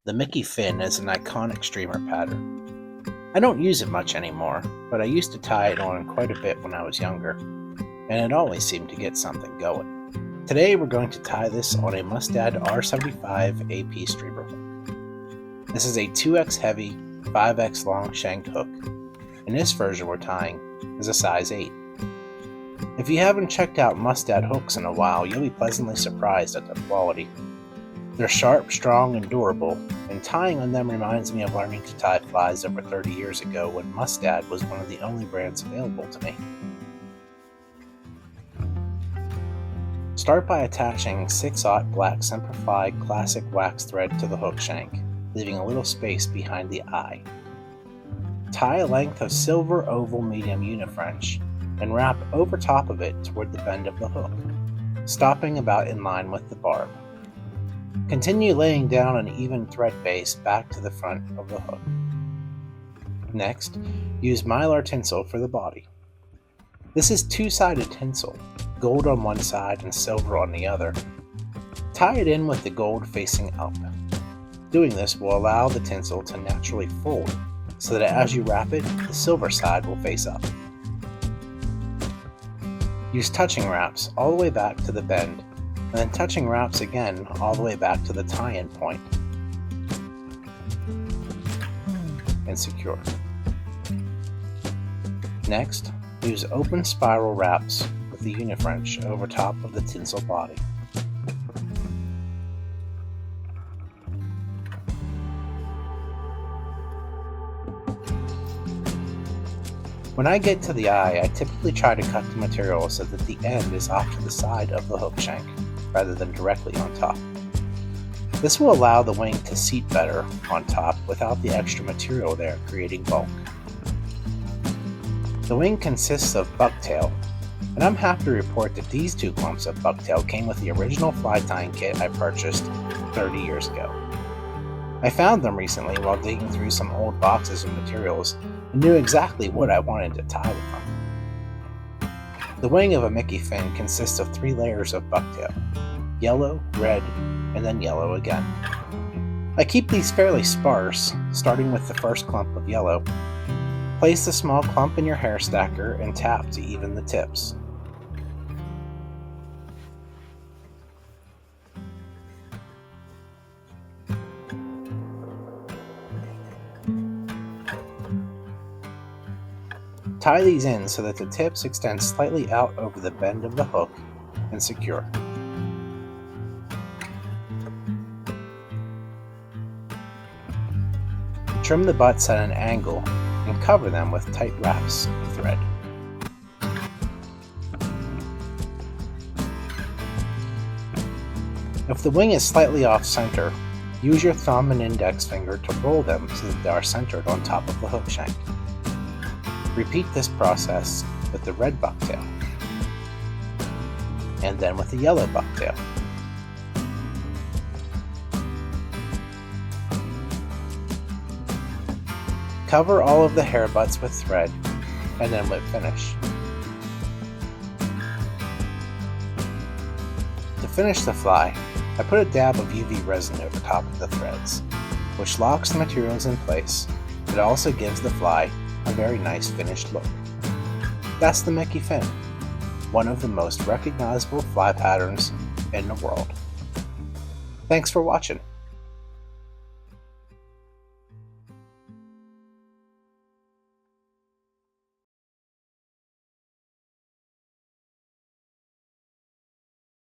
The Mickey fin is an iconic streamer pattern. I don't use it much anymore, but I used to tie it on quite a bit when I was younger, and it always seemed to get something going. Today we're going to tie this on a Mustad R75 AP streamer hook. This is a 2x heavy, 5x long shanked hook, and this version we're tying is a size 8. If you haven't checked out Mustad hooks in a while, you'll be pleasantly surprised at their quality. They're sharp, strong, and durable, and tying on them reminds me of learning to tie flies over 30 years ago when Mustad was one of the only brands available to me. Start by attaching 6/0 black Semperfli classic wax thread to the hook shank, leaving a little space behind the eye. Tie a length of silver oval medium unifrench and wrap over top of it toward the bend of the hook, stopping about in line with the barb. Continue laying down an even thread base back to the front of the hook. Next, use mylar tinsel for the body. This is two-sided tinsel, gold on one side and silver on the other. Tie it in with the gold facing up. Doing this will allow the tinsel to naturally fold, so that as you wrap it, the silver side will face up. Use touching wraps all the way back to the bend, and then touching wraps again all the way back to the tie-in point, and secure. Next, use open spiral wraps with the unifrench over top of the tinsel body. When I get to the eye, I typically try to cut the material so that the end is off to the side of the hook shank, rather than directly on top. This will allow the wing to seat better on top without the extra material there creating bulk. The wing consists of Bucktail, and I'm happy to report that these two clumps of Bucktail came with the original fly tying kit I purchased 30 years ago. I found them recently while digging through some old boxes of materials and knew exactly what I wanted to tie with them. The wing of a Mickey fin consists of 3 layers of Bucktail: yellow, red, and then yellow again. I keep these fairly sparse, starting with the first clump of yellow. Place the small clump in your hair stacker and tap to even the tips. Tie these in so that the tips extend slightly out over the bend of the hook and secure. Trim the butts at an angle and cover them with tight wraps of thread. If the wing is slightly off center, use your thumb and index finger to roll them so that they are centered on top of the hook shank. Repeat this process with the red bucktail, and then with the yellow bucktail. Cover all of the hair butts with thread, and then whip finish. To finish the fly, I put a dab of UV resin over top of the threads, which locks the materials in place, but also gives the fly a very nice finished look. That's the Mickey fin, one of the most recognizable fly patterns in the world. Thanks for watching.